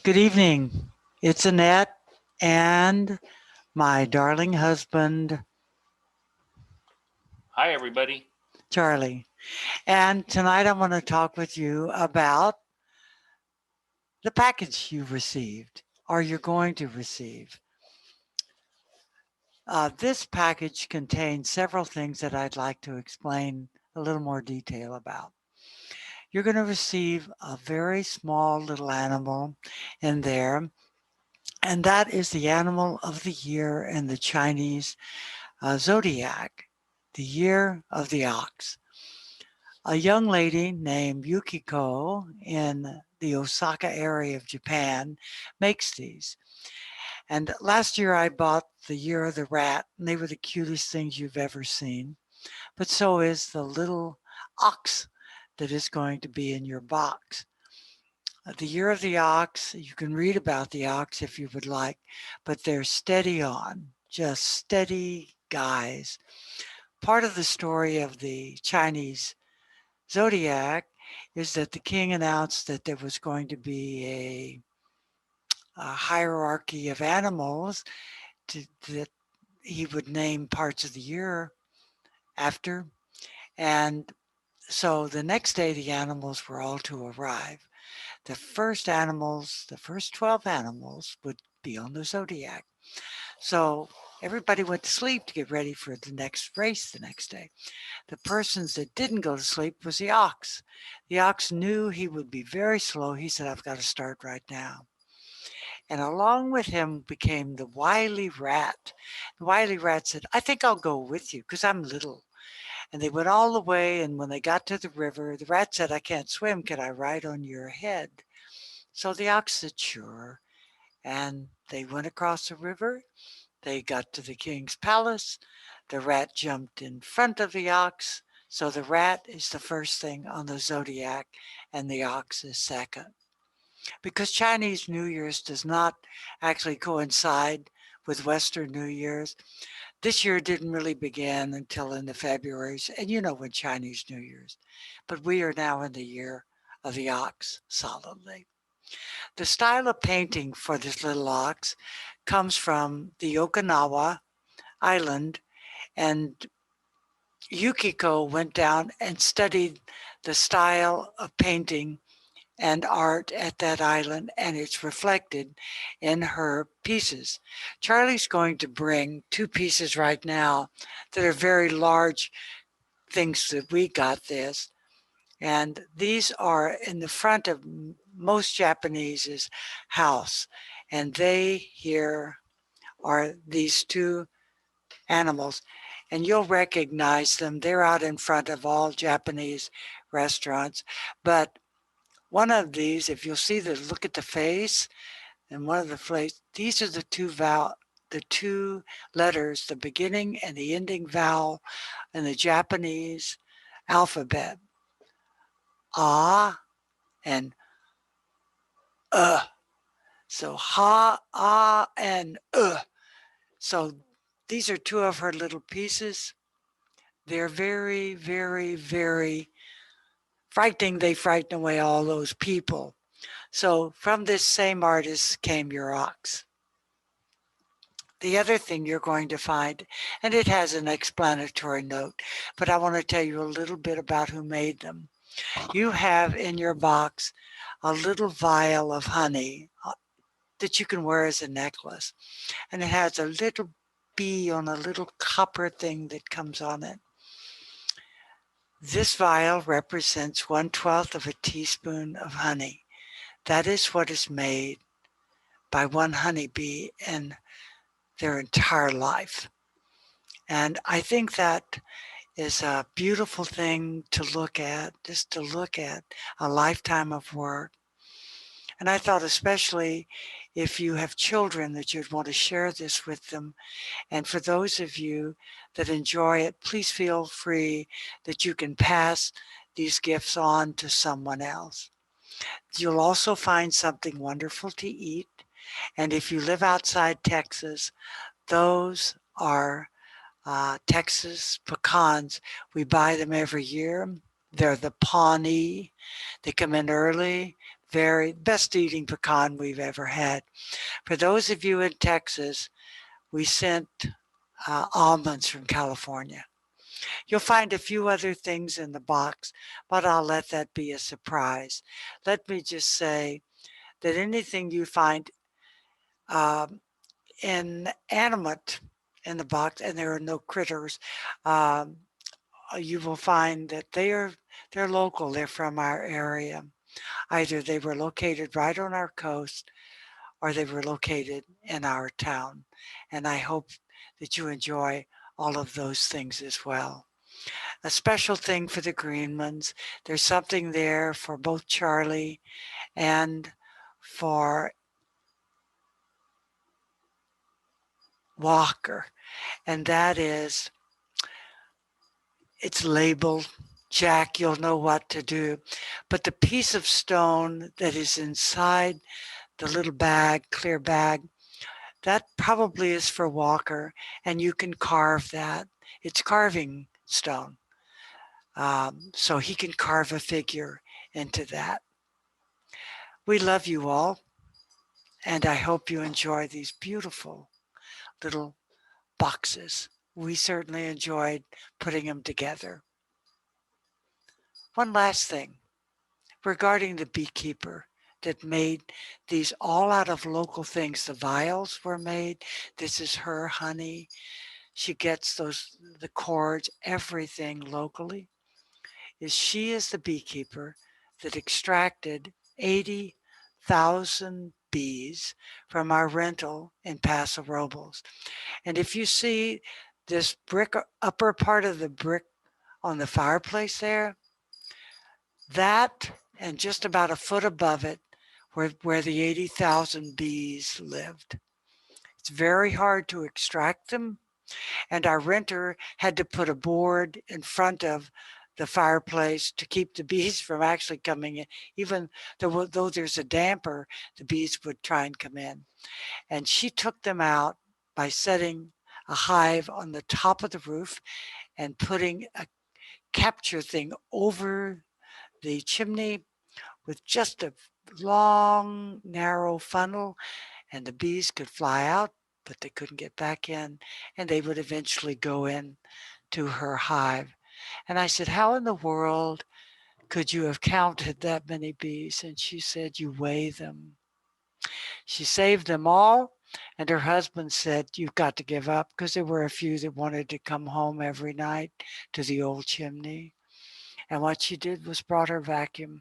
Good evening. It's Annette and my darling husband, Hi, everybody. Charlie. And tonight I want to talk with you about the package you've received or you're going to receive. This package contains several things that I'd like to explain a little more detail about. You're going to receive a very small little animal in there, and that is the animal of the year in the Chinese zodiac, the year of the ox. A young lady named Yukiko in the Osaka area of Japan makes these. And last year I bought the year of the rat, and they were the cutest things you've ever seen. But so is the little ox that is going to be in your box. The year of the ox, you can read about the ox if you would like, but they're steady on, just steady guys. Part of the story of the Chinese zodiac is that the king announced that there was going to be a hierarchy of animals that he would name parts of the year after. And so the next day, the animals were all to arrive. The first 12 animals would be on the zodiac. So everybody went to sleep to get ready for the next race the next day. The persons that didn't go to sleep was the ox. The ox knew he would be very slow. He said, I've got to start right now. And along with him became the wily rat. The wily rat said, I think I'll go with you because I'm little. And they went all the way. And when they got to the river, the rat said, I can't swim. Can I ride on your head? So the ox said, sure. And they went across the river. They got to the king's palace. The rat jumped in front of the ox. So the rat is the first thing on the zodiac, and the ox is second. Because Chinese New Year's does not actually coincide with Western New Year's, this year didn't really begin until in the Februarys, and you know when Chinese New Year's. But we are now in the year of the ox solidly. The style of painting for this little ox comes from the Okinawa island, and Yukiko went down and studied the style of painting and art at that island, and it's reflected in her pieces. Charlie's going to bring two pieces right now that are very large things that we got this. And these are in the front of most Japanese's house. And they here are these two animals, and you'll recognize them. They're out in front of all Japanese restaurants. But one of these, if you'll see look at the face, and one of the face, these are the two letters, the beginning and the ending vowel in the Japanese alphabet. Ah and So ha, ah, and So these are two of her little pieces. They're very, very, very frightening. They frighten away all those people. So from this same artist came your ox. The other thing you're going to find, and it has an explanatory note, but I want to tell you a little bit about who made them. You have in your box a little vial of honey that you can wear as a necklace, and it has a little bee on a little copper thing that comes on it. This vial represents 1/12 of a teaspoon of honey. That is what is made by one honeybee in their entire life. And I think that is a beautiful thing to look at, just to look at a lifetime of work. And I thought, especially if you have children, that you'd want to share this with them. And for those of you that enjoy it, please feel free that you can pass these gifts on to someone else. You'll also find something wonderful to eat. And if you live outside Texas, those are Texas pecans. We buy them every year. They're the Pawnee. They come in early. Very best eating pecan we've ever had. For those of you in Texas, we sent almonds from California. You'll find a few other things in the box, but I'll let that be a surprise. Let me just say that anything you find um, inanimate in the box, and there are no critters, um, you will find that they're local. They're from our area. Either they were located right on our coast, or they were located in our town. And I hope that you enjoy all of those things as well. A special thing for the Greenlands. There's something there for both Charlie and for Walker, and that is it's labeled. Jack, you'll know what to do. But the piece of stone that is inside the little bag, clear bag, that probably is for Walker, and you can carve that. It's carving stone. So he can carve a figure into that. We love you all, and I hope you enjoy these beautiful little boxes. We certainly enjoyed putting them together. One last thing regarding the beekeeper that made these all out of local things. The vials were made. This is her honey. She gets the cords, everything locally. She is the beekeeper that extracted 80,000 bees from our rental in Paso Robles. And if you see this brick, upper part of the brick on the fireplace there, that and just about a foot above it where the 80,000 bees lived. It's very hard to extract them, and our renter had to put a board in front of the fireplace to keep the bees from actually coming in. Even though there's a damper, the bees would try and come in. And she took them out by setting a hive on the top of the roof and putting a capture thing over the chimney with just a long, narrow funnel, and the bees could fly out, but they couldn't get back in, and they would eventually go in to her hive. And I said, how in the world could you have counted that many bees? And she said, you weigh them. She saved them all. And her husband said, you've got to give up, because there were a few that wanted to come home every night to the old chimney. And what she did was brought her vacuum,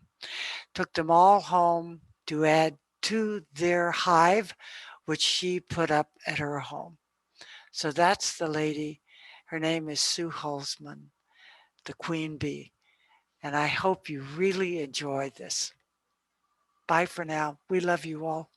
took them all home to add to their hive, which she put up at her home. So that's the lady. Her name is Sue Holzman, the queen bee. And I hope you really enjoyed this. Bye for now. We love you all.